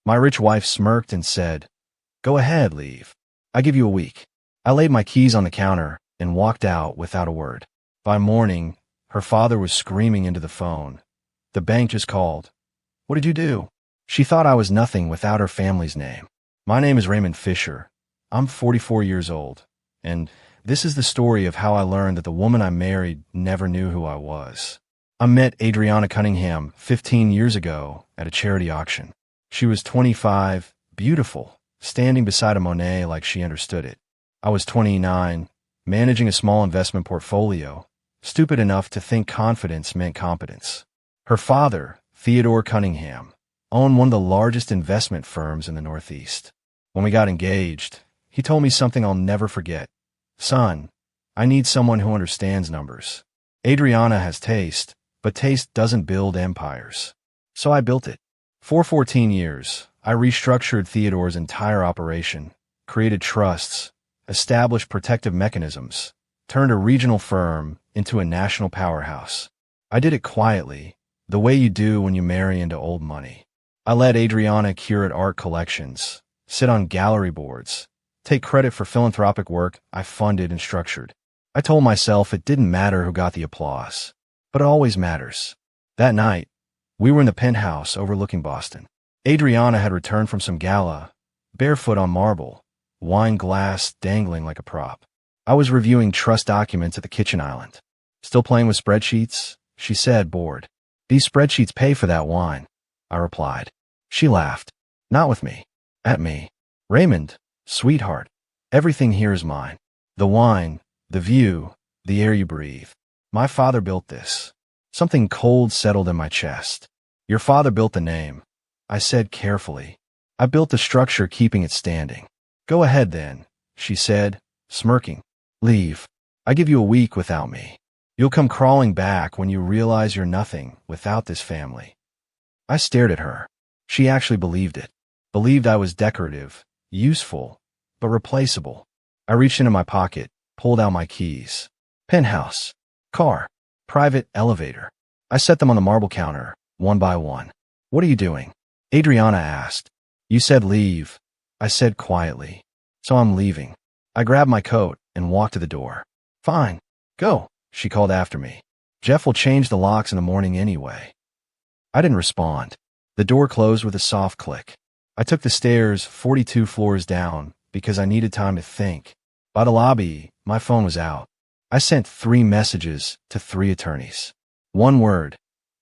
My rich wife smirked and said, "Go ahead, leave. I give you a week." I laid my keys on the counter and walked out without a word. By morning, her father was screaming into the phone. "The bank just called. What did you do?" She thought I was nothing without her family's name. My name is Raymond Fisher. I'm 44 years old, and this is the story of how I learned that the woman I married never knew who I was. I met Adriana Cunningham 15 years ago at a charity auction. She was 25, beautiful, standing beside a Monet like she understood it. I was 29, managing a small investment portfolio, stupid enough to think confidence meant competence. Her father, Theodore Cunningham, owned one of the largest investment firms in the Northeast. When we got engaged, he told me something I'll never forget. "Son, I need someone who understands numbers. Adriana has taste, but taste doesn't build empires." So I built it. For 14 years, I restructured Theodore's entire operation, created trusts, established protective mechanisms, turned a regional firm into a national powerhouse. I did it quietly, the way you do when you marry into old money. I let Adriana curate art collections, sit on gallery boards, take credit for philanthropic work I funded and structured. I told myself it didn't matter who got the applause, but it always matters. That night, we were in the penthouse overlooking Boston. Adriana had returned from some gala, barefoot on marble, wine glass dangling like a prop. I was reviewing trust documents at the kitchen island. "Still playing with spreadsheets?" she said, bored. "These spreadsheets pay for that wine," I replied. She laughed. "Not with me. At me. Raymond, sweetheart, everything here is mine. The wine, the view, the air you breathe. My father built this." Something cold settled in my chest. "Your father built the name," I said carefully. "I built the structure keeping it standing." "Go ahead then," she said, smirking. "Leave. I give you a week without me. You'll come crawling back when you realize you're nothing without this family." I stared at her. She actually believed it. Believed I was decorative, useful, but replaceable. I reached into my pocket, pulled out my keys. Penthouse. Car. Private elevator. I set them on the marble counter, one by one. "What are you doing?" Adriana asked. "You said leave," I said quietly. "So I'm leaving." I grabbed my coat and walked to the door. "Fine. Go," she called after me. "Jeff will change the locks in the morning anyway." I didn't respond. The door closed with a soft click. I took the stairs 42 floors down because I needed time to think. By the lobby, my phone was out. I sent 3 messages to 3 attorneys. One word: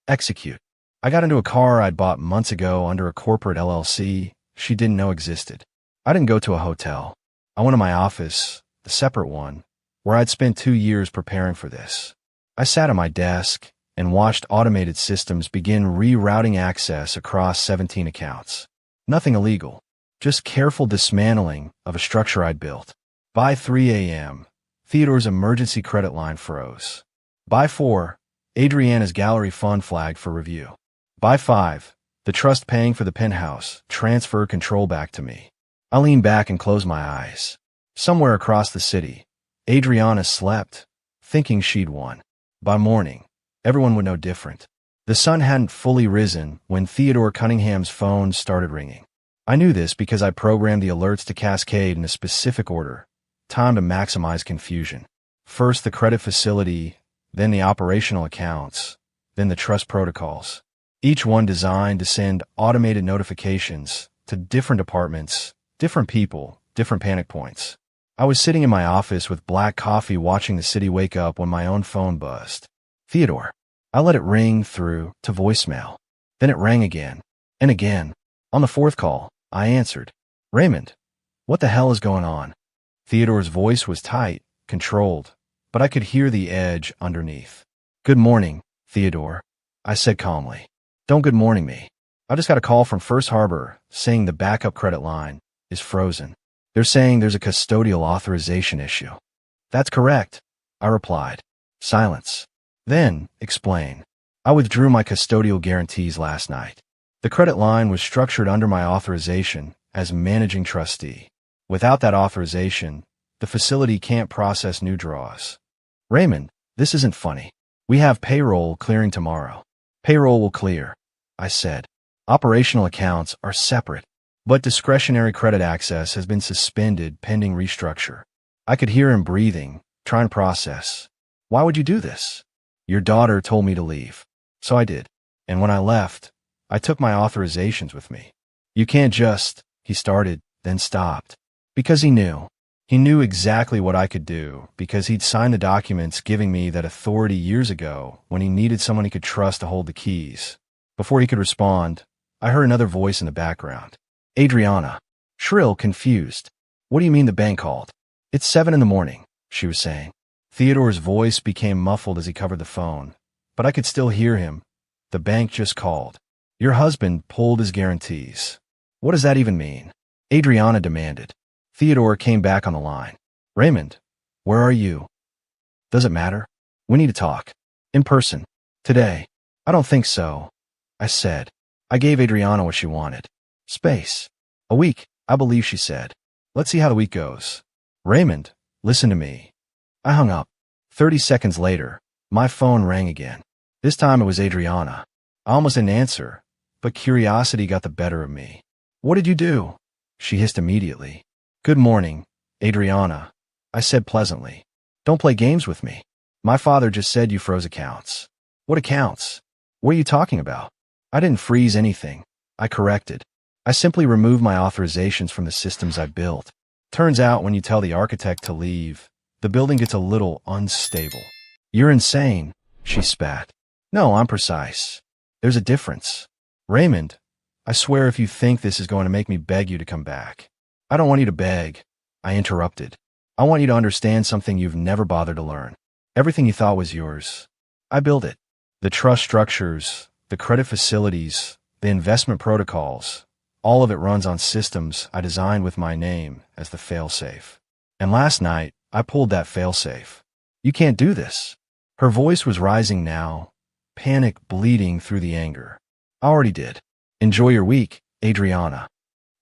execute. I got into a car I'd bought months ago under a corporate LLC she didn't know existed. I didn't go to a hotel. I went to my office, the separate one, where I'd spent 2 years preparing for this. I sat at my desk and watched automated systems begin rerouting access across 17 accounts. Nothing illegal, just careful dismantling of a structure I'd built. By 3 a.m., Theodore's emergency credit line froze. By 4, Adriana's gallery fund flagged for review. By 5, the trust paying for the penthouse transferred control back to me. I leaned back and closed my eyes. Somewhere across the city, Adriana slept, thinking she'd won. By morning, everyone would know different. The sun hadn't fully risen when Theodore Cunningham's phone started ringing. I knew this because I programmed the alerts to cascade in a specific order, timed to maximize confusion. First the credit facility, then the operational accounts, then the trust protocols. Each one designed to send automated notifications to different departments, different people, different panic points. I was sitting in my office with black coffee watching the city wake up when my own phone buzzed. "Theodore." I let it ring through to voicemail. Then it rang again, and again. On the 4th call, I answered. "Raymond, what the hell is going on?" Theodore's voice was tight, controlled, but I could hear the edge underneath. "Good morning, Theodore," I said calmly. "Don't good morning me. I just got a call from First Harbor saying the backup credit line is frozen. They're saying there's a custodial authorization issue." "That's correct," I replied. Silence. "Then, explain." "I withdrew my custodial guarantees last night. The credit line was structured under my authorization as managing trustee. Without that authorization, the facility can't process new draws." "Raymond, this isn't funny. We have payroll clearing tomorrow." "Payroll will clear," I said. "Operational accounts are separate. but discretionary credit access has been suspended pending restructure. I could hear him breathing, trying to process. Why would you do this? Your daughter told me to leave. So I did. And when I left, I took my authorizations with me. You can't just, he started, then stopped. Because he knew. He knew exactly what I could do because he'd signed the documents giving me that authority years ago when he needed someone he could trust to hold the keys. Before he could respond, I heard another voice in the background. Adriana. Shrill, confused. What do you mean the bank called? It's 7 in the morning, she was saying. Theodore's voice became muffled as he covered the phone, but I could still hear him. The bank just called. Your husband pulled his guarantees. What does that even mean? Adriana demanded. Theodore came back on the line. Raymond, where are you? Does it matter? We need to talk. In person. Today. I don't think so, I said. I gave Adriana what she wanted. Space. A week, I believe she said. Let's see how the week goes. Raymond, listen to me. I hung up. 30 seconds later, my phone rang again. This time it was Adriana. I almost didn't answer, but curiosity got the better of me. What did you do? She hissed immediately. Good morning, Adriana, I said pleasantly. Don't play games with me. My father just said you froze accounts. What accounts? What are you talking about? I didn't freeze anything. I corrected. I simply removed my authorizations from the systems I built. Turns out when you tell the architect to leave, the building gets a little unstable. You're insane, she spat. No, I'm precise. There's a difference. Raymond, I swear if you think this is going to make me beg you to come back. I don't want you to beg, I interrupted. I want you to understand something you've never bothered to learn. Everything you thought was yours. I built it. The trust structures, the credit facilities, the investment protocols, all of it runs on systems I designed with my name as the failsafe. And last night, I pulled that failsafe. You can't do this. Her voice was rising now, panic bleeding through the anger. I already did. Enjoy your week, Adriana.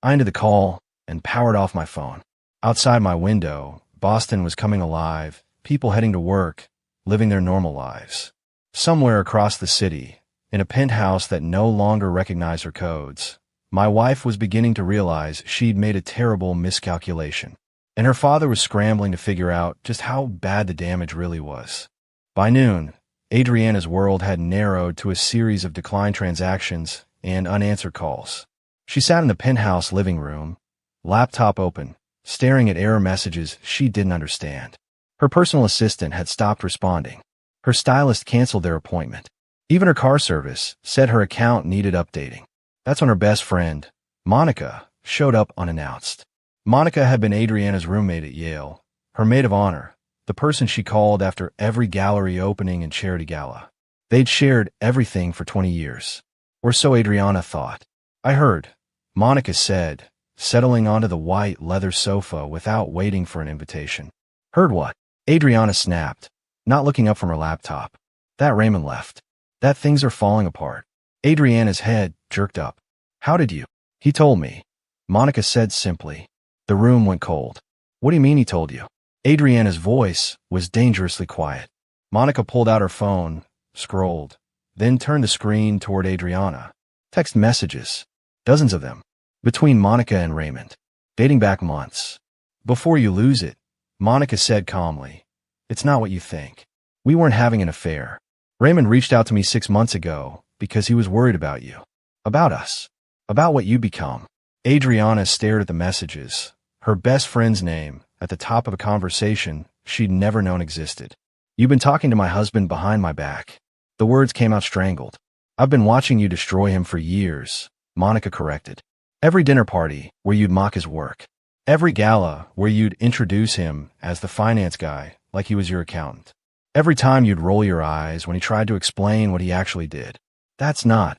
I ended the call and powered off my phone. Outside my window, Boston was coming alive, people heading to work, living their normal lives. Somewhere across the city, in a penthouse that no longer recognized her codes, my wife was beginning to realize she'd made a terrible miscalculation, and her father was scrambling to figure out just how bad the damage really was. By noon, Adriana's world had narrowed to a series of declined transactions and unanswered calls. She sat in the penthouse living room, laptop open, staring at error messages she didn't understand. Her personal assistant had stopped responding. Her stylist canceled their appointment. Even her car service said her account needed updating. That's when her best friend, Monica, showed up unannounced. Monica had been Adriana's roommate at Yale, her maid of honor, the person she called after every gallery opening and charity gala. They'd shared everything for 20 years. Or so Adriana thought. I heard, Monica said, settling onto the white leather sofa without waiting for an invitation. Heard what? Adriana snapped, not looking up from her laptop. That Raymond left. That things are falling apart. Adriana's head jerked up. How did you? He told me. Monica said simply. The room went cold. What do you mean he told you? Adriana's voice was dangerously quiet. Monica pulled out her phone, scrolled, then turned the screen toward Adriana. Text messages. Dozens of them. Between Monica and Raymond. Dating back months. Before you lose it, Monica said calmly, it's not what you think. We weren't having an affair. Raymond reached out to me 6 months ago because he was worried about you. About us. About what you become. Adriana stared at the messages, her best friend's name, at the top of a conversation she'd never known existed. You've been talking to my husband behind my back. The words came out strangled. I've been watching you destroy him for years, Monica corrected. Every dinner party where you'd mock his work. Every gala where you'd introduce him as the finance guy like he was your accountant. Every time you'd roll your eyes when he tried to explain what he actually did. That's not.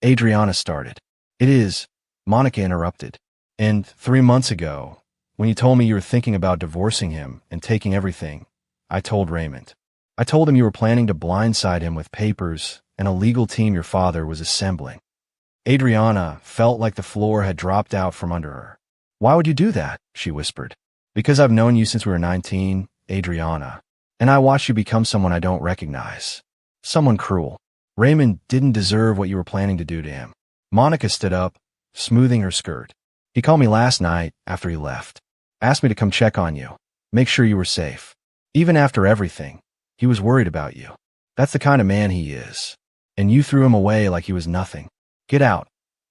Adriana started. It is, Monica interrupted. And 3 months ago, when you told me you were thinking about divorcing him and taking everything, I told Raymond. I told him you were planning to blindside him with papers and a legal team your father was assembling. Adriana felt like the floor had dropped out from under her. Why would you do that? She whispered. Because I've known you since we were 19, Adriana, and I watched you become someone I don't recognize. Someone cruel. Raymond didn't deserve what you were planning to do to him. Monica stood up, smoothing her skirt. He called me last night after he left. Asked me to come check on you. Make sure you were safe. Even after everything, he was worried about you. That's the kind of man he is. And you threw him away like he was nothing. Get out,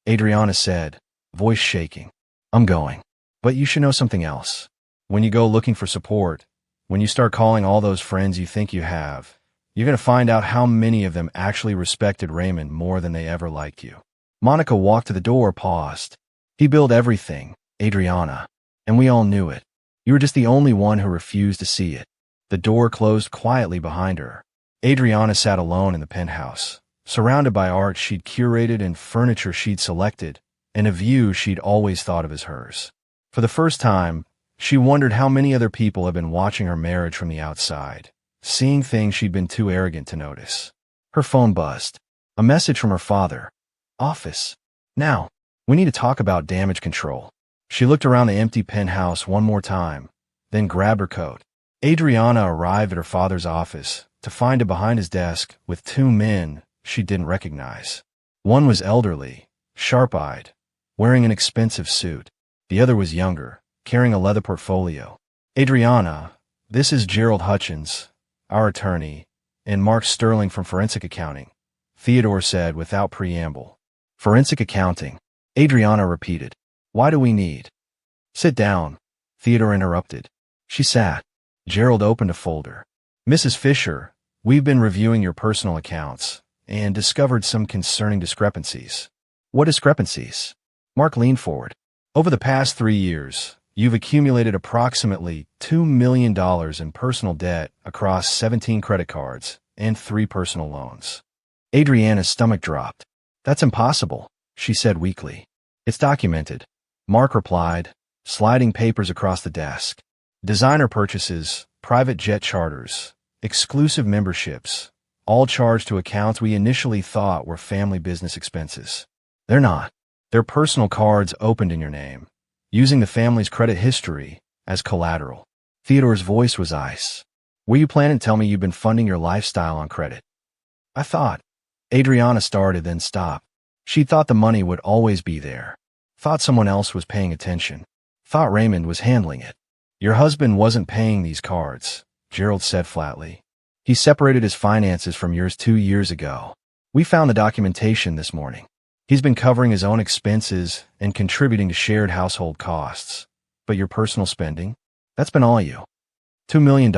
Adriana said, voice shaking. I'm going. But you should know something else. When you go looking for support, when you start calling all those friends you think you have, you're going to find out how many of them actually respected Raymond more than they ever liked you. Monica walked to the door, paused. He built everything, Adriana, and we all knew it. You were just the only one who refused to see it. The door closed quietly behind her. Adriana sat alone in the penthouse, surrounded by art she'd curated and furniture she'd selected, and a view she'd always thought of as hers. For the first time, she wondered how many other people had been watching her marriage from the outside, seeing things she'd been too arrogant to notice. Her phone buzzed. A message from her father. Office. Now, we need to talk about damage control. She looked around the empty penthouse one more time, then grabbed her coat. Adriana arrived at her father's office to find him behind his desk with two men she didn't recognize. One was elderly, sharp-eyed, wearing an expensive suit. The other was younger, carrying a leather portfolio. Adriana, this is Gerald Hutchins, our attorney, and Mark Sterling from Forensic Accounting, Theodore said without preamble. Forensic Accounting, Adriana repeated. Why do we need? Sit down, Theodore interrupted. She sat. Gerald opened a folder. Mrs. Fisher, we've been reviewing your personal accounts and discovered some concerning discrepancies. What discrepancies? Mark leaned forward. Over the past 3 years, you've accumulated approximately $2 million in personal debt across 17 credit cards and 3 personal loans. Adriana's stomach dropped. That's impossible, she said weakly. It's documented, Mark replied, sliding papers across the desk. Designer purchases, private jet charters, exclusive memberships, all charged to accounts we initially thought were family business expenses. They're not. They're personal cards opened in your name, using the family's credit history as collateral. Theodore's voice was ice. Were you planning to tell me you've been funding your lifestyle on credit? I thought. Adriana started, then stopped. She thought the money would always be there. Thought someone else was paying attention. Thought Raymond was handling it. Your husband wasn't paying these cards, Gerald said flatly. He separated his finances from yours 2 years ago. We found the documentation this morning. He's been covering his own expenses and contributing to shared household costs. But your personal spending? That's been all you. $2 million,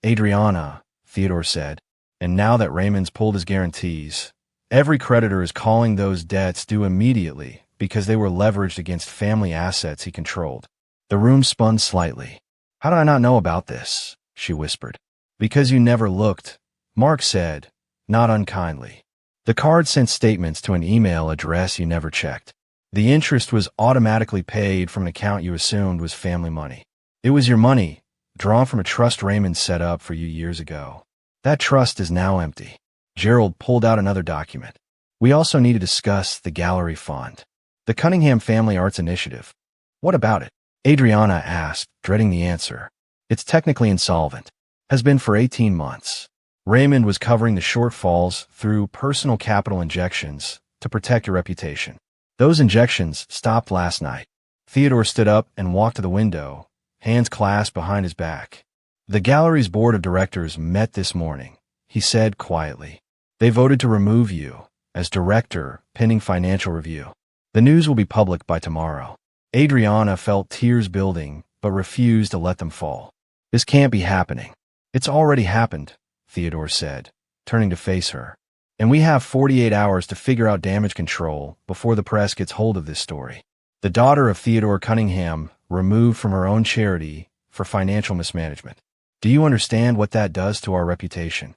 Adriana, Theodore said. And now that Raymond's pulled his guarantees, every creditor is calling those debts due immediately because they were leveraged against family assets he controlled. The room spun slightly. How did I not know about this? She whispered. Because you never looked, Mark said, not unkindly. The card sent statements to an email address you never checked. The interest was automatically paid from an account you assumed was family money. It was your money, drawn from a trust Raymond set up for you years ago. That trust is now empty. Gerald pulled out another document. We also need to discuss the gallery fund. The Cunningham Family Arts Initiative. What about it? Adriana asked, dreading the answer. It's technically insolvent. Has been for 18 months. Raymond was covering the shortfalls through personal capital injections to protect your reputation. Those injections stopped last night. Theodore stood up and walked to the window, hands clasped behind his back. The gallery's board of directors met this morning, he said quietly. They voted to remove you as director pending financial review. The news will be public by tomorrow. Adriana felt tears building but refused to let them fall. This can't be happening. It's already happened, Theodore said, turning to face her. And we have 48 hours to figure out damage control before the press gets hold of this story. The daughter of Theodore Cunningham removed from her own charity for financial mismanagement. Do you understand what that does to our reputation?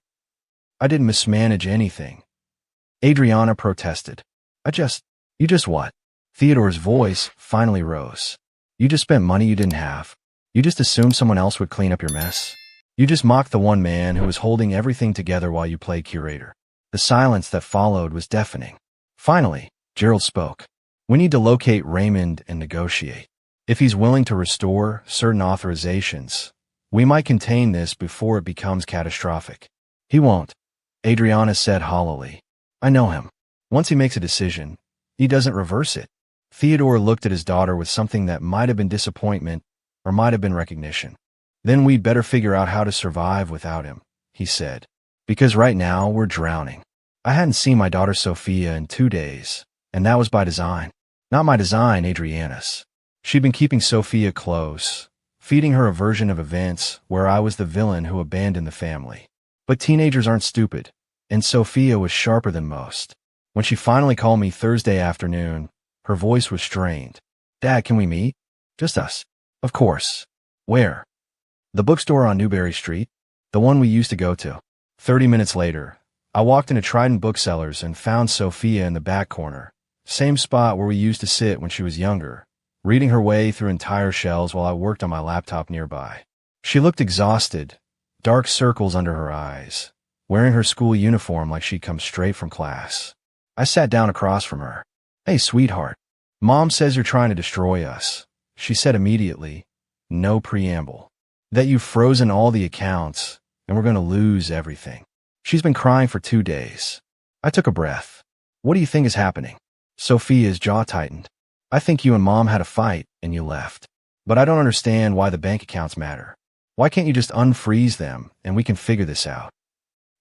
I didn't mismanage anything. Adriana protested. You just what? Theodore's voice finally rose. You just spent money you didn't have. You just assumed someone else would clean up your mess. You just mocked the one man who was holding everything together while you played curator. The silence that followed was deafening. Finally, Gerald spoke. We need to locate Raymond and negotiate. If he's willing to restore certain authorizations, we might contain this before it becomes catastrophic. He won't, Adriana said hollowly. I know him. Once he makes a decision, he doesn't reverse it. Theodore looked at his daughter with something that might have been disappointment or might have been recognition. Then we'd better figure out how to survive without him, he said. Because right now we're drowning. I hadn't seen my daughter Sophia in 2 days, and that was by design. Not my design, Adriana's. She'd been keeping Sophia close, feeding her a version of events where I was the villain who abandoned the family. But teenagers aren't stupid, and Sophia was sharper than most. When she finally called me Thursday afternoon, her voice was strained. Dad, can we meet? Just us. Of course. Where? The bookstore on Newberry Street, the one we used to go to. 30 minutes later, I walked into Trident Booksellers and found Sophia in the back corner, same spot where we used to sit when she was younger, reading her way through entire shelves while I worked on my laptop nearby. She looked exhausted, dark circles under her eyes, wearing her school uniform like she'd come straight from class. I sat down across from her. Hey, sweetheart. Mom says you're trying to destroy us, she said immediately, no preamble. That you've frozen all the accounts, and we're going to lose everything. She's been crying for 2 days. I took a breath. What do you think is happening? Sophia's jaw tightened. I think you and Mom had a fight, and you left. But I don't understand why the bank accounts matter. Why can't you just unfreeze them, and we can figure this out?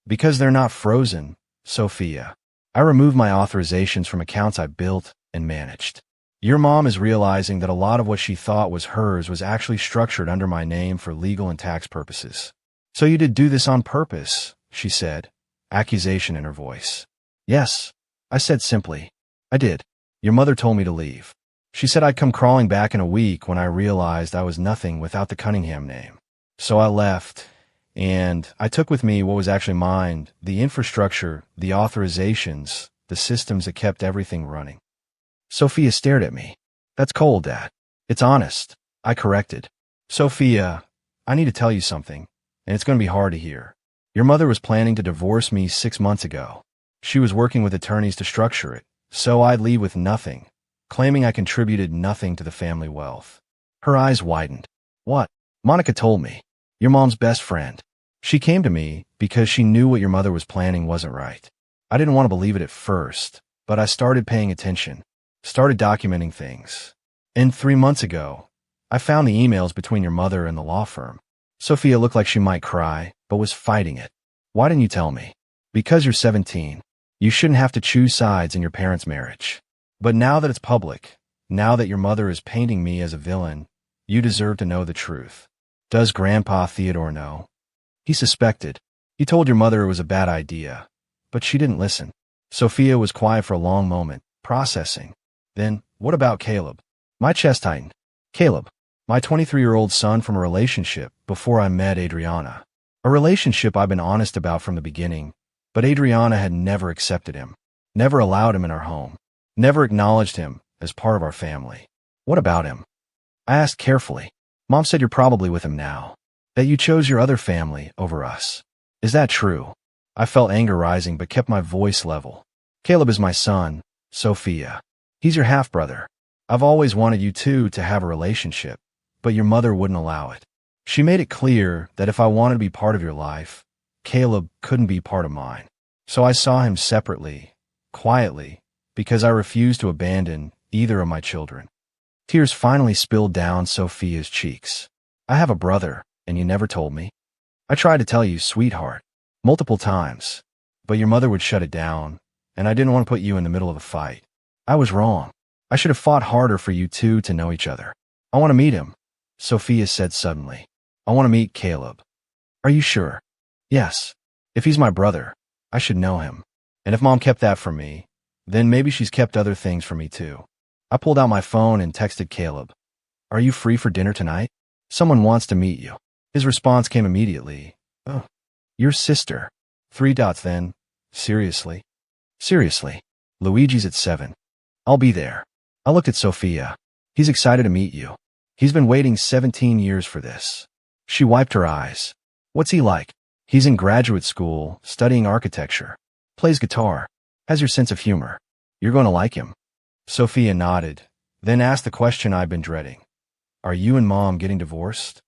Because they're not frozen, Sophia. I removed my authorizations from accounts I built and managed. Your mom is realizing that a lot of what she thought was hers was actually structured under my name for legal and tax purposes. So you did do this on purpose, she said, accusation in her voice. Yes, I said simply. I did. Your mother told me to leave. She said I'd come crawling back in a week when I realized I was nothing without the Cunningham name. So I left, and I took with me what was actually mine, the infrastructure, the authorizations, the systems that kept everything running. Sophia stared at me. That's cold, Dad. It's honest, I corrected. Sophia, I need to tell you something, and it's going to be hard to hear. Your mother was planning to divorce me 6 months ago. She was working with attorneys to structure it, so I'd leave with nothing, claiming I contributed nothing to the family wealth. Her eyes widened. What? Monica told me. Your mom's best friend. She came to me because she knew what your mother was planning wasn't right. I didn't want to believe it at first, but I started paying attention. Started documenting things. And 3 months ago, I found the emails between your mother and the law firm. Sophia looked like she might cry, but was fighting it. Why didn't you tell me? Because you're 17. You shouldn't have to choose sides in your parents' marriage. But now that it's public, now that your mother is painting me as a villain, you deserve to know the truth. Does Grandpa Theodore know? He suspected. He told your mother it was a bad idea, but she didn't listen. Sophia was quiet for a long moment, processing. Then, what about Caleb? My chest tightened. Caleb, my 23-year-old son from a relationship before I met Adriana. A relationship I've been honest about from the beginning, but Adriana had never accepted him, never allowed him in our home, never acknowledged him as part of our family. What about him? I asked carefully. Mom said you're probably with him now, that you chose your other family over us. Is that true? I felt anger rising but kept my voice level. Caleb is my son, Sophia. He's your half-brother. I've always wanted you two to have a relationship, but your mother wouldn't allow it. She made it clear that if I wanted to be part of your life, Caleb couldn't be part of mine. So I saw him separately, quietly, because I refused to abandon either of my children. Tears finally spilled down Sophia's cheeks. I have a brother, and you never told me. I tried to tell you, sweetheart, multiple times, but your mother would shut it down, and I didn't want to put you in the middle of a fight. I was wrong. I should have fought harder for you two to know each other. I want to meet him, Sophia said suddenly. I want to meet Caleb. Are you sure? Yes. If he's my brother, I should know him. And if Mom kept that from me, then maybe she's kept other things from me too. I pulled out my phone and texted Caleb. Are you free for dinner tonight? Someone wants to meet you. His response came immediately. Oh, your sister. 3 dots then. Seriously? Seriously. Luigi's at 7. I'll be there. I looked at Sophia. He's excited to meet you. He's been waiting 17 years for this. She wiped her eyes. What's he like? He's in graduate school, studying architecture. Plays guitar. Has your sense of humor. You're going to like him. Sophia nodded, then asked the question I've been dreading. Are you and Mom getting divorced?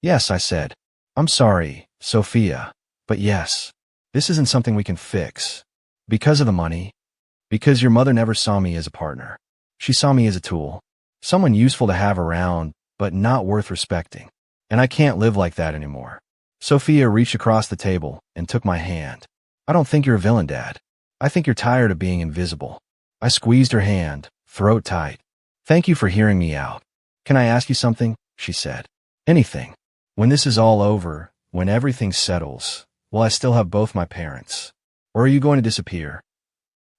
Yes, I said. I'm sorry, Sophia, but yes. This isn't something we can fix. Because of the money. Because your mother never saw me as a partner. She saw me as a tool. Someone useful to have around, but not worth respecting. And I can't live like that anymore. Sophia reached across the table and took my hand. I don't think you're a villain, Dad. I think you're tired of being invisible. I squeezed her hand, throat tight. Thank you for hearing me out. Can I ask you something? She said. Anything. When this is all over, when everything settles, will I still have both my parents? Or are you going to disappear?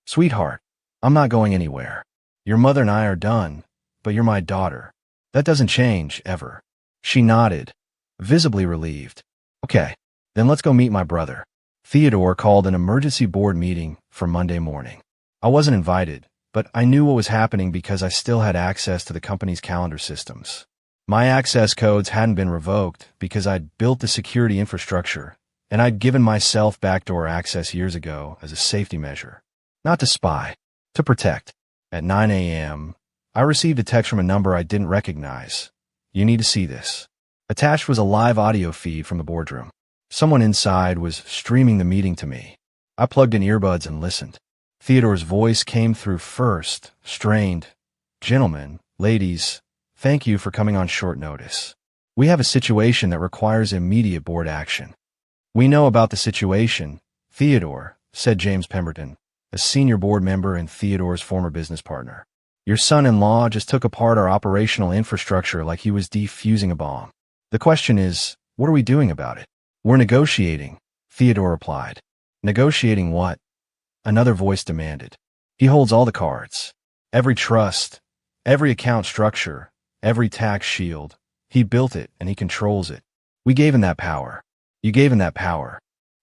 Sweetheart, I'm not going anywhere. Your mother and I are done, but you're my daughter. That doesn't change, ever. She nodded, visibly relieved. Okay, then let's go meet my brother. Theodore called an emergency board meeting for Monday morning. I wasn't invited, but I knew what was happening because I still had access to the company's calendar systems. My access codes hadn't been revoked because I'd built the security infrastructure, and I'd given myself backdoor access years ago as a safety measure. Not to spy, to protect. At 9 a.m., I received a text from a number I didn't recognize. You need to see this. Attached was a live audio feed from the boardroom. Someone inside was streaming the meeting to me. I plugged in earbuds and listened. Theodore's voice came through first, strained. Gentlemen, ladies, thank you for coming on short notice. We have a situation that requires immediate board action. We know about the situation, Theodore, said James Pemberton, a senior board member and Theodore's former business partner. Your son-in-law just took apart our operational infrastructure like he was defusing a bomb. The question is, what are we doing about it? We're negotiating, Theodore replied. Negotiating what? Another voice demanded. He holds all the cards. Every trust, every account structure, every tax shield. He built it and he controls it. We gave him that power. You gave him that power.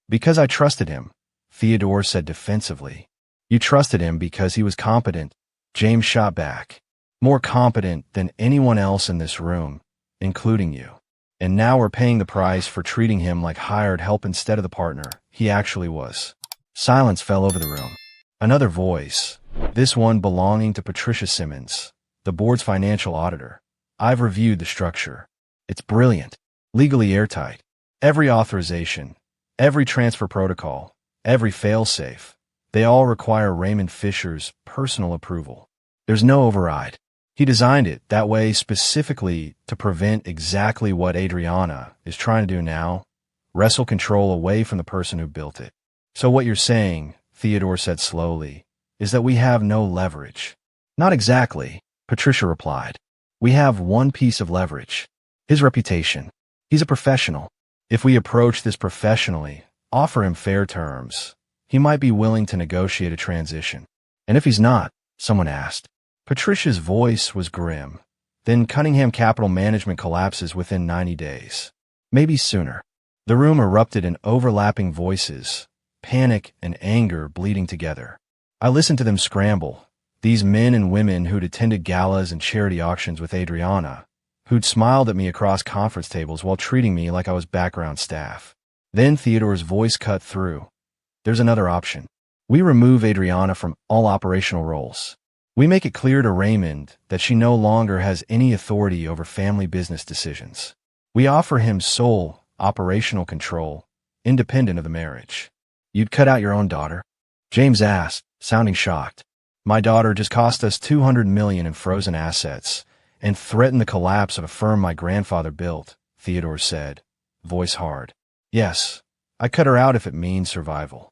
Because I trusted him, Theodore said defensively. You trusted him because he was competent, James shot back. More competent than anyone else in this room, including you. And now we're paying the price for treating him like hired help instead of the partner he actually was. Silence fell over the room. Another voice, this one belonging to Patricia Simmons, the board's financial auditor. I've reviewed the structure. It's brilliant, legally airtight. Every authorization, every transfer protocol, every failsafe, they all require Raymond Fisher's personal approval. There's no override. He designed it that way specifically to prevent exactly what Adriana is trying to do now, wrestle control away from the person who built it. So what you're saying, Theodore said slowly, is that we have no leverage. Not exactly, Patricia replied. We have one piece of leverage. His reputation. He's a professional. If we approach this professionally, offer him fair terms, he might be willing to negotiate a transition. And if he's not, someone asked. Patricia's voice was grim. Then Cunningham Capital Management collapses within 90 days. Maybe sooner. The room erupted in overlapping voices, panic and anger bleeding together. I listened to them scramble, these men and women who'd attended galas and charity auctions with Adriana, who'd smiled at me across conference tables while treating me like I was background staff. Then Theodore's voice cut through. There's another option. We remove Adriana from all operational roles. We make it clear to Raymond that she no longer has any authority over family business decisions. We offer him sole operational control, independent of the marriage. You'd cut out your own daughter? James asked, sounding shocked. My daughter just cost us $200 million in frozen assets and threatened the collapse of a firm my grandfather built, Theodore said, voice hard. Yes, I cut her out if it means survival.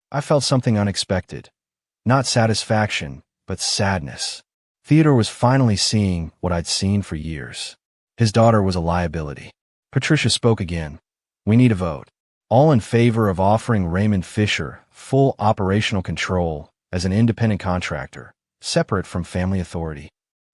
I felt something unexpected. Not satisfaction, but sadness. Theodore was finally seeing what I'd seen for years. His daughter was a liability. Patricia spoke again. We need a vote. All in favor of offering Raymond Fisher full operational control as an independent contractor, separate from family authority.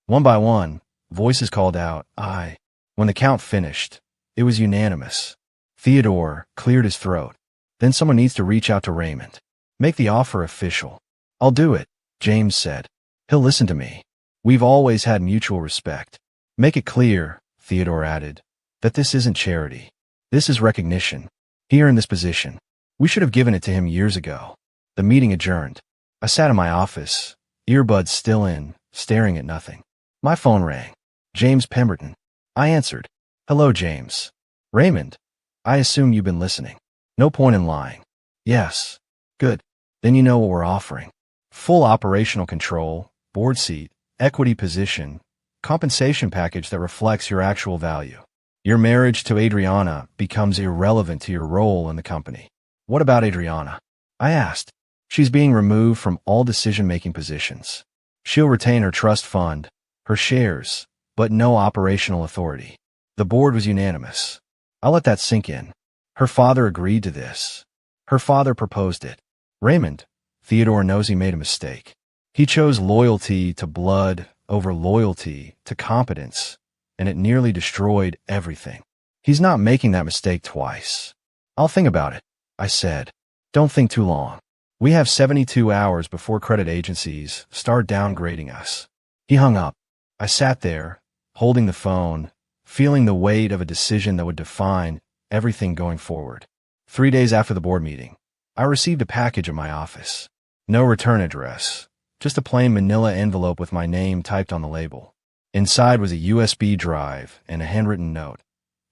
One by one, voices called out, aye. When the count finished, it was unanimous. Theodore cleared his throat. Then someone needs to reach out to Raymond. Make the offer official. I'll do it, James said. He'll listen to me. We've always had mutual respect. Make it clear, Theodore added, that this isn't charity. This is recognition. Here in this position. We should have given it to him years ago. The meeting adjourned. I sat in my office, earbuds still in, staring at nothing. My phone rang. James Pemberton. I answered. Hello, James. Raymond. I assume you've been listening. No point in lying. Yes. Good. Then you know what we're offering. Full operational control, board seat, equity position, compensation package that reflects your actual value. Your marriage to Adriana becomes irrelevant to your role in the company. What about Adriana? I asked. She's being removed from all decision-making positions. She'll retain her trust fund, her shares, but no operational authority. The board was unanimous. I'll let that sink in. Her father agreed to this. Her father proposed it. Raymond, Theodore knows he made a mistake. He chose loyalty to blood over loyalty to competence, and it nearly destroyed everything. He's not making that mistake twice. I'll think about it, I said. Don't think too long. We have 72 hours before credit agencies start downgrading us. He hung up. I sat there, holding the phone, feeling the weight of a decision that would define everything going forward. 3 days after the board meeting, I received a package at my office. No return address, just a plain manila envelope with my name typed on the label. Inside was a USB drive and a handwritten note.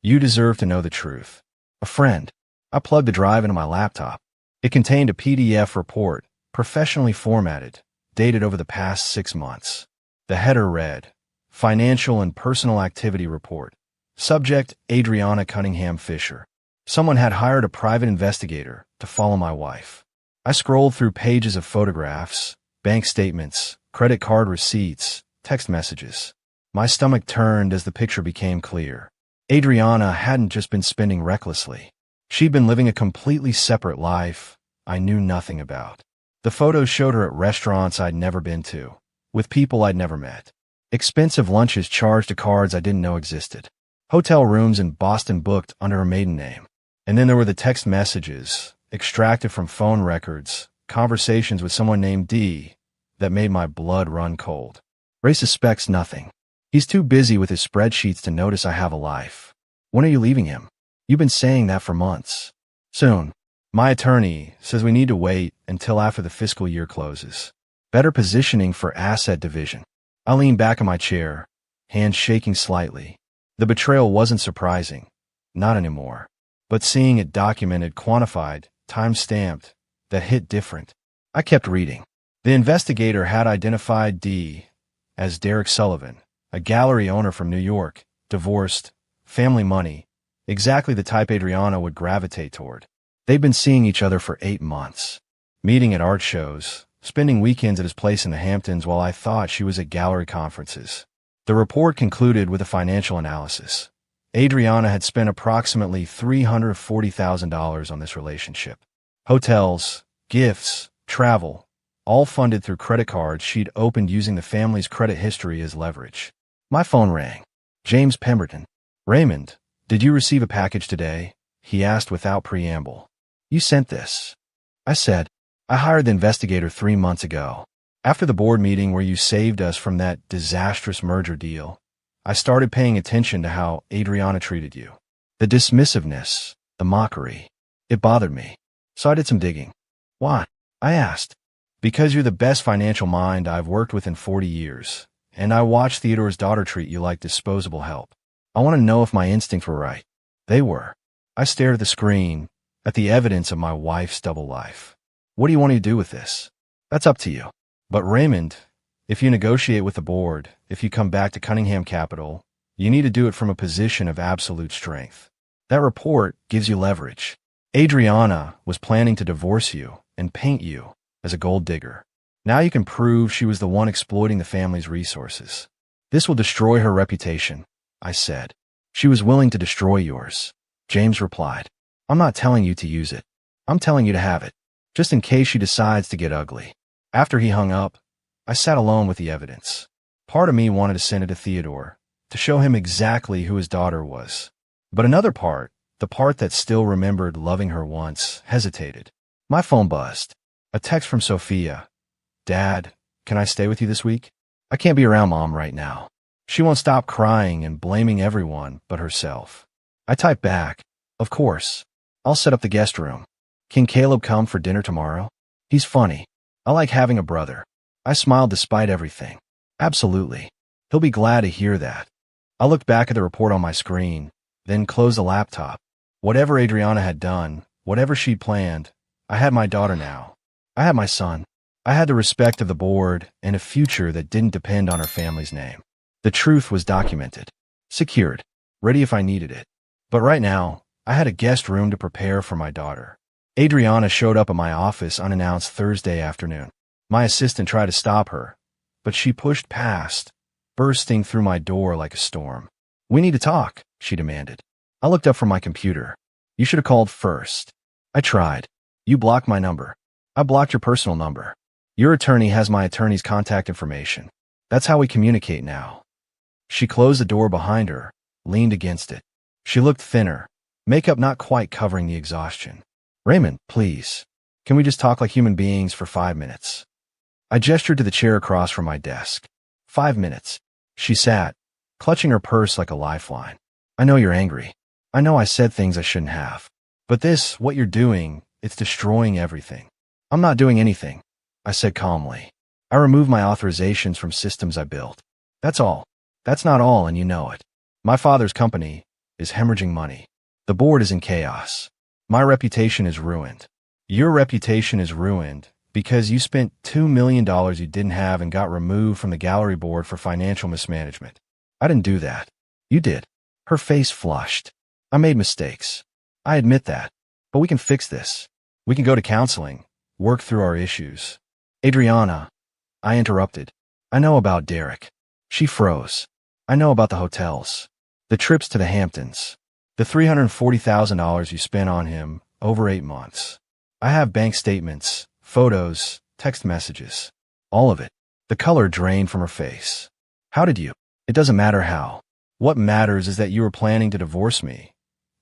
You deserve to know the truth. A friend. I plugged the drive into my laptop. It contained a PDF report, professionally formatted, dated over the past 6 months. The header read, Financial and Personal Activity Report. Subject, Adriana Cunningham Fisher. Someone had hired a private investigator to follow my wife. I scrolled through pages of photographs, bank statements, credit card receipts, text messages. My stomach turned as the picture became clear. Adriana hadn't just been spending recklessly. She'd been living a completely separate life I knew nothing about. The photos showed her at restaurants I'd never been to, with people I'd never met. Expensive lunches charged to cards I didn't know existed. Hotel rooms in Boston booked under her maiden name. And then there were the text messages, extracted from phone records, conversations with someone named D, that made my blood run cold. Ray suspects nothing. He's too busy with his spreadsheets to notice I have a life. When are you leaving him? You've been saying that for months. Soon. My attorney says we need to wait until after the fiscal year closes. Better positioning for asset division. I leaned back in my chair, hands shaking slightly. The betrayal wasn't surprising. Not anymore. But seeing it documented, quantified, time-stamped, that hit different. I kept reading. The investigator had identified D as Derek Sullivan, a gallery owner from New York, divorced, family money, exactly the type Adriana would gravitate toward. They'd been seeing each other for 8 months, meeting at art shows, spending weekends at his place in the Hamptons while I thought she was at gallery conferences. The report concluded with a financial analysis. Adriana had spent approximately $340,000 on this relationship. Hotels, gifts, travel, all funded through credit cards she'd opened using the family's credit history as leverage. My phone rang. James Pemberton. Raymond, did you receive a package today? He asked without preamble. You sent this. I said, I hired the investigator 3 months ago. After the board meeting where you saved us from that disastrous merger deal, I started paying attention to how Adriana treated you. The dismissiveness, the mockery. It bothered me. So I did some digging. Why? I asked. Because you're the best financial mind I've worked with in 40 years, and I watched Theodore's daughter treat you like disposable help. I want to know if my instincts were right. They were. I stared at the screen, at the evidence of my wife's double life. What do you want to do with this? That's up to you. But Raymond, if you negotiate with the board, if you come back to Cunningham Capital, you need to do it from a position of absolute strength. That report gives you leverage. Adriana was planning to divorce you and paint you as a gold digger. Now you can prove she was the one exploiting the family's resources. This will destroy her reputation, I said. She was willing to destroy yours. James replied. I'm not telling you to use it. I'm telling you to have it, just in case she decides to get ugly. After he hung up, I sat alone with the evidence. Part of me wanted to send it to Theodore, to show him exactly who his daughter was. But another part, the part that still remembered loving her once, hesitated. My phone buzzed. A text from Sophia. Dad, can I stay with you this week? I can't be around Mom right now. She won't stop crying and blaming everyone but herself. I typed back, of course. I'll set up the guest room. Can Caleb come for dinner tomorrow? He's funny. I like having a brother. I smiled despite everything. Absolutely. He'll be glad to hear that. I looked back at the report on my screen, then closed the laptop. Whatever Adriana had done, whatever she'd planned, I had my daughter now. I had my son. I had the respect of the board and a future that didn't depend on her family's name. The truth was documented, secured, ready if I needed it. But right now, I had a guest room to prepare for my daughter. Adriana showed up at my office unannounced Thursday afternoon. My assistant tried to stop her, but she pushed past, bursting through my door like a storm. "We need to talk," she demanded. I looked up from my computer. "You should have called first." "I tried. You blocked my number." "I blocked your personal number. Your attorney has my attorney's contact information. That's how we communicate now." She closed the door behind her, leaned against it. She looked thinner, makeup not quite covering the exhaustion. "Raymond, please. Can we just talk like human beings for 5 minutes?" I gestured to the chair across from my desk. 5 minutes. She sat, clutching her purse like a lifeline. "I know you're angry. I know I said things I shouldn't have. But this, what you're doing, it's destroying everything." "I'm not doing anything," I said calmly. "I removed my authorizations from systems I built. That's all. That's not all, and you know it. My father's company is hemorrhaging money. The board is in chaos. My reputation is ruined. Your reputation is ruined because you spent $2 million you didn't have and got removed from the gallery board for financial mismanagement. I didn't do that. You did." Her face flushed. "I made mistakes. I admit that. But we can fix this. We can go to counseling, work through our issues." "Adriana," I interrupted. "I know about Derek." She froze. "I know about the hotels, the trips to the Hamptons, the $340,000 you spent on him over 8 months. I have bank statements, photos, text messages. All of it." The color drained from her face. "How did you?" "It doesn't matter how. What matters is that you were planning to divorce me,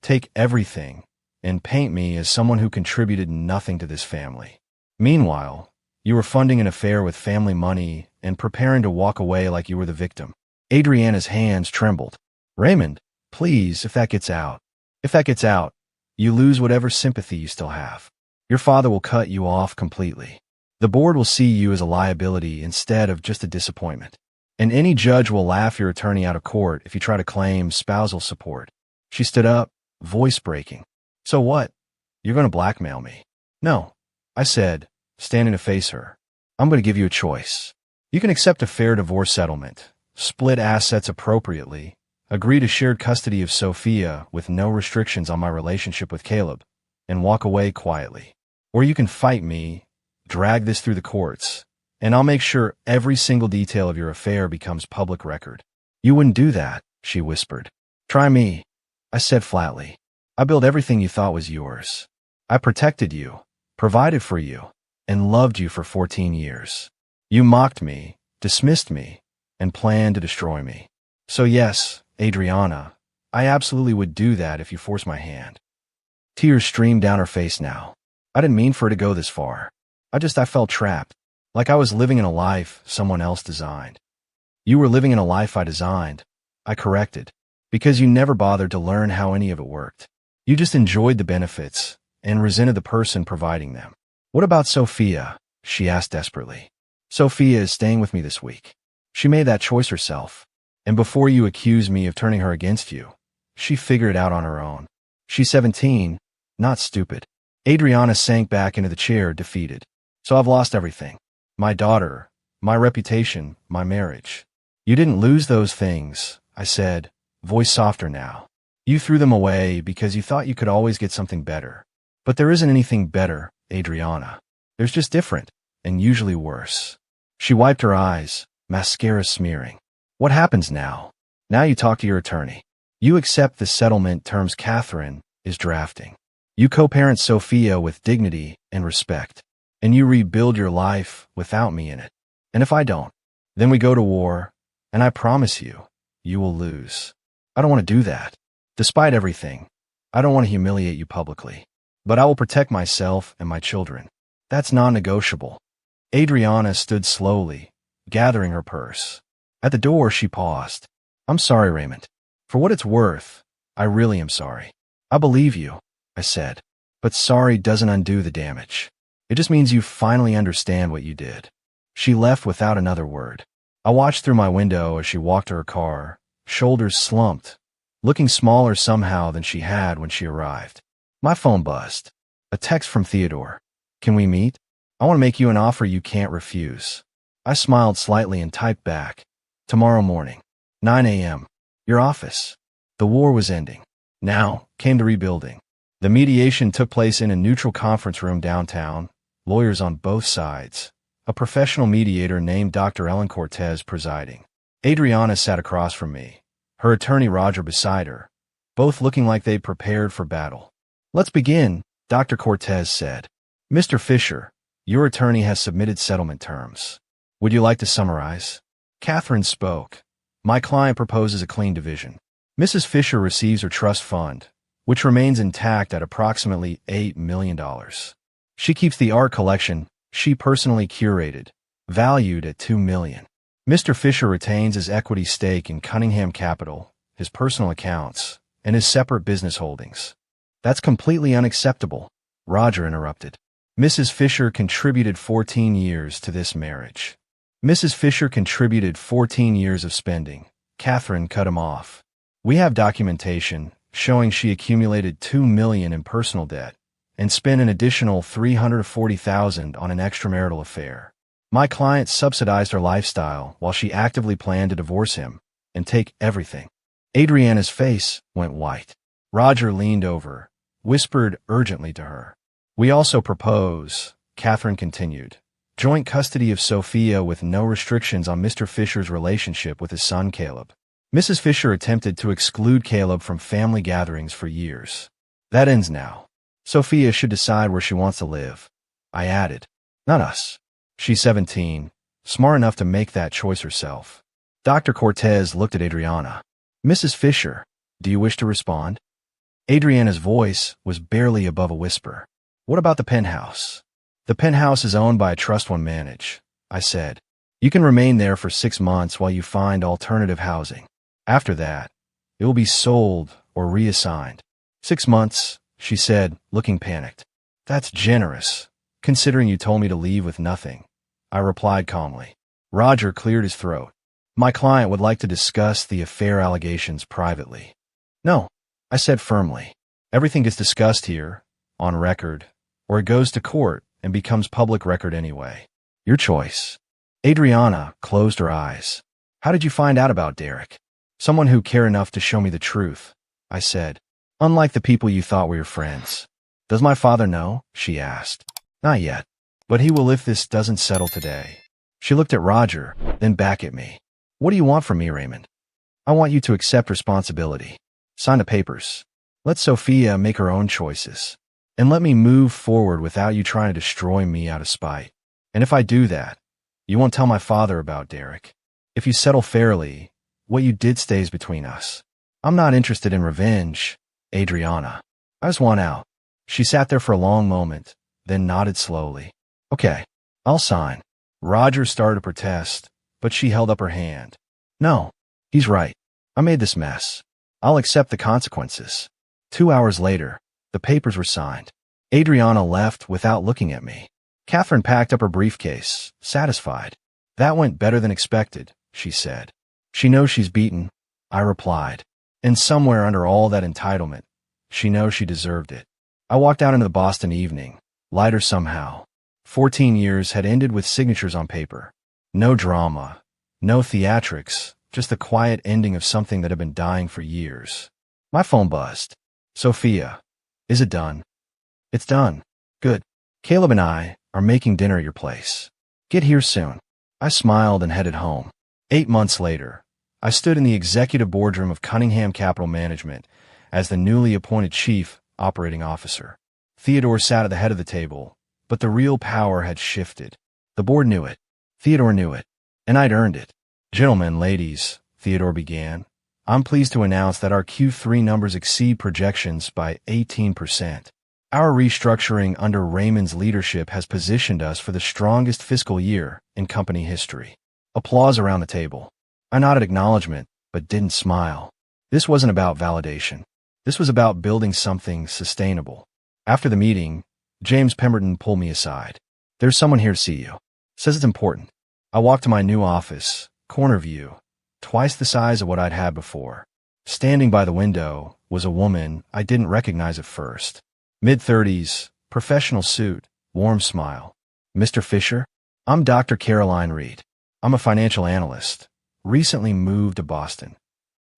take everything, and paint me as someone who contributed nothing to this family. Meanwhile, you were funding an affair with family money and preparing to walk away like you were the victim." Adriana's hands trembled. "Raymond, please, if that gets out, you lose whatever sympathy you still have. Your father will cut you off completely. The board will see you as a liability instead of just a disappointment. And any judge will laugh your attorney out of court if you try to claim spousal support." She stood up, voice breaking. "So what? You're going to blackmail me?" "No," I said, standing to face her. "I'm going to give you a choice. You can accept a fair divorce settlement, split assets appropriately, agree to shared custody of Sophia with no restrictions on my relationship with Caleb, and walk away quietly. Or you can fight me, drag this through the courts, and I'll make sure every single detail of your affair becomes public record." "You wouldn't do that," she whispered. "Try me," I said flatly. "I built everything you thought was yours. I protected you, provided for you, and loved you for 14 years. You mocked me, dismissed me, and planned to destroy me. So yes, Adriana, I absolutely would do that if you forced my hand." Tears streamed down her face now. "I didn't mean for it to go this far. I felt trapped, like I was living in a life someone else designed." "You were living in a life I designed," I corrected, "because you never bothered to learn how any of it worked. You just enjoyed the benefits and resented the person providing them." "What about Sophia?" she asked desperately. "Sophia is staying with me this week. She made that choice herself. And before you accuse me of turning her against you, she figured it out on her own. She's 17, not stupid." Adriana sank back into the chair, defeated. "So I've lost everything. My daughter, my reputation, my marriage." "You didn't lose those things," I said, voice softer now. "You threw them away because you thought you could always get something better. But there isn't anything better, Adriana. There's just different, and usually worse." She wiped her eyes, mascara smearing. "What happens now? Now you talk to your attorney. You accept the settlement terms Catherine is drafting. You co-parent Sophia with dignity and respect, and you rebuild your life without me in it. And if I don't, then we go to war, and I promise you, you will lose. I don't want to do that. Despite everything, I don't want to humiliate you publicly. But I will protect myself and my children. That's non-negotiable." Adriana stood slowly, gathering her purse. At the door, she paused. "I'm sorry, Raymond. For what it's worth, I really am sorry. I believe you," I said. "But sorry doesn't undo the damage. It just means you finally understand what you did." She left without another word. I watched through my window as she walked to her car, shoulders slumped, looking smaller somehow than she had when she arrived. My phone buzzed. A text from Theodore. "Can we meet?" I want to make you an offer you can't refuse. I smiled slightly and typed back. Tomorrow morning, 9 a.m. Your office. The war was ending. Now came the rebuilding. The mediation took place in a neutral conference room downtown, lawyers on both sides, a professional mediator named Dr. Ellen Cortez presiding. Adriana sat across from me, her attorney Roger beside her, both looking like they'd prepared for battle. Let's begin, Dr. Cortez said. Mr. Fisher, your attorney has submitted settlement terms. Would you like to summarize? Catherine spoke. My client proposes a clean division. Mrs. Fisher receives her trust fund, which remains intact at approximately $8 million. She keeps the art collection she personally curated, valued at $2 million. Mr. Fisher retains his equity stake in Cunningham Capital, his personal accounts, and his separate business holdings. That's completely unacceptable, Roger interrupted. Mrs. Fisher contributed 14 years to this marriage. Mrs. Fisher contributed 14 years of spending. Catherine cut him off. We have documentation showing she accumulated $2 million in personal debt and spent an additional $340,000 on an extramarital affair. My client subsidized her lifestyle while she actively planned to divorce him and take everything. Adriana's face went white. Roger leaned over, whispered urgently to her. We also propose, Catherine continued, joint custody of Sophia with no restrictions on Mr. Fisher's relationship with his son Caleb. Mrs. Fisher attempted to exclude Caleb from family gatherings for years. That ends now. Sophia should decide where she wants to live. I added. Not us. She's 17, smart enough to make that choice herself. Dr. Cortez looked at Adriana. Mrs. Fisher, do you wish to respond? Adriana's voice was barely above a whisper. What about the penthouse? The penthouse is owned by a trust fund managed, I said. You can remain there for 6 months while you find alternative housing. After that, it will be sold or reassigned. 6 months, she said, looking panicked. That's generous, considering you told me to leave with nothing. I replied calmly. Roger cleared his throat. My client would like to discuss the affair allegations privately. No, I said firmly. Everything gets discussed here, on record, or it goes to court and becomes public record anyway. Your choice. Adriana closed her eyes. How did you find out about Derek? Someone who cared enough to show me the truth, I said. Unlike the people you thought were your friends. Does my father know? She asked. Not yet. But he will if this doesn't settle today. She looked at Roger, then back at me. What do you want from me, Raymond? I want you to accept responsibility. Sign the papers. Let Sophia make her own choices. And let me move forward without you trying to destroy me out of spite. And if I do that, you won't tell my father about Derek. If you settle fairly, what you did stays between us. I'm not interested in revenge, Adriana. I just want out. She sat there for a long moment, then nodded slowly. Okay, I'll sign. Roger started to protest, but she held up her hand. No, he's right. I made this mess. I'll accept the consequences. 2 hours later, the papers were signed. Adriana left without looking at me. Catherine packed up her briefcase, satisfied. That went better than expected, she said. She knows she's beaten, I replied. And somewhere under all that entitlement, she knows she deserved it. I walked out into the Boston evening, lighter somehow. 14 years had ended with signatures on paper. No drama, no theatrics, just the quiet ending of something that had been dying for years. My phone buzzed. Sophia, is it done? It's done. Good. Caleb and I are making dinner at your place. Get here soon. I smiled and headed home. 8 months later, I stood in the executive boardroom of Cunningham Capital Management as the newly appointed chief operating officer. Theodore sat at the head of the table, but the real power had shifted. The board knew it. Theodore knew it. And I'd earned it. Gentlemen, ladies, Theodore began, I'm pleased to announce that our Q3 numbers exceed projections by 18%. Our restructuring under Raymond's leadership has positioned us for the strongest fiscal year in company history. Applause around the table. I nodded acknowledgement, but didn't smile. This wasn't about validation. This was about building something sustainable. After the meeting, James Pemberton pulled me aside. There's someone here to see you. Says it's important. I walked to my new office, corner view, twice the size of what I'd had before. Standing by the window was a woman I didn't recognize at first. Mid-30s, professional suit, warm smile. Mr. Fisher? I'm Dr. Caroline Reed. I'm a financial analyst. Recently moved to Boston.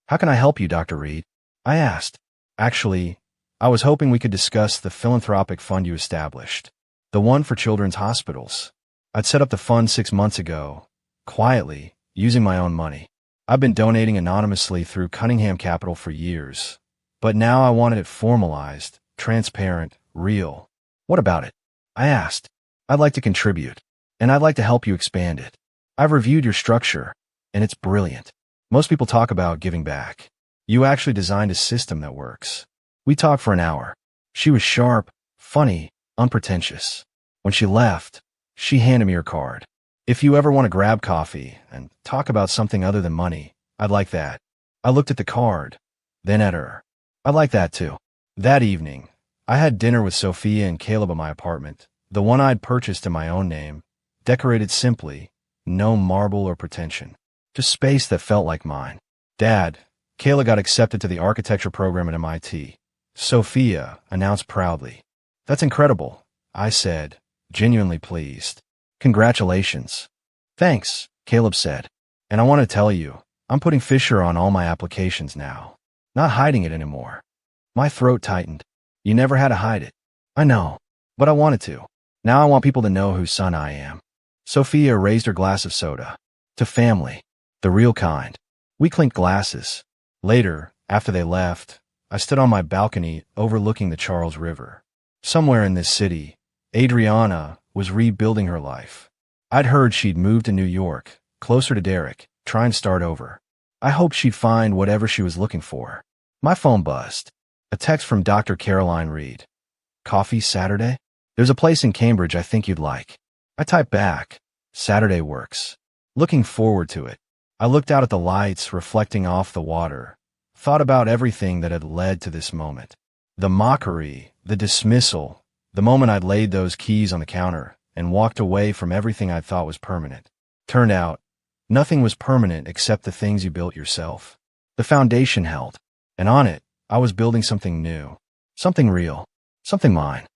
How can I help you, Dr. Reed? I asked. Actually, I was hoping we could discuss the philanthropic fund you established. The one for children's hospitals. I'd set up the fund 6 months ago, quietly, using my own money. I've been donating anonymously through Cunningham Capital for years, but now I wanted it formalized, transparent, real. What about it? I asked. I'd like to contribute, and I'd like to help you expand it. I've reviewed your structure, and it's brilliant. Most people talk about giving back. You actually designed a system that works. We talked for an hour. She was sharp, funny, unpretentious. When she left, she handed me her card. If you ever want to grab coffee and talk about something other than money, I'd like that. I looked at the card, then at her. I'd like that too. That evening, I had dinner with Sophia and Caleb at my apartment, the one I'd purchased in my own name, decorated simply, no marble or pretension, just space that felt like mine. Dad, Kayla got accepted to the architecture program at MIT. Sophia announced proudly. That's incredible, I said, genuinely pleased. Congratulations. Thanks, Caleb said. And I want to tell you, I'm putting Fisher on all my applications now. Not hiding it anymore. My throat tightened. You never had to hide it. I know, but I wanted to. Now I want people to know whose son I am. Sophia raised her glass of soda. To family. The real kind. We clinked glasses. Later, after they left, I stood on my balcony overlooking the Charles River. Somewhere in this city, Adriana was rebuilding her life. I'd heard she'd moved to New York, closer to Derek, trying to start over. I hoped she'd find whatever she was looking for. My phone buzzed. A text from Dr. Caroline Reed. Coffee Saturday? There's a place in Cambridge I think you'd like. I typed back. Saturday works. Looking forward to it. I looked out at the lights reflecting off the water, thought about everything that had led to this moment. The mockery, the dismissal, the moment I'd laid those keys on the counter and walked away from everything I thought was permanent. Turned out, nothing was permanent except the things you built yourself. The foundation held, and on it, I was building something new, something real, something mine.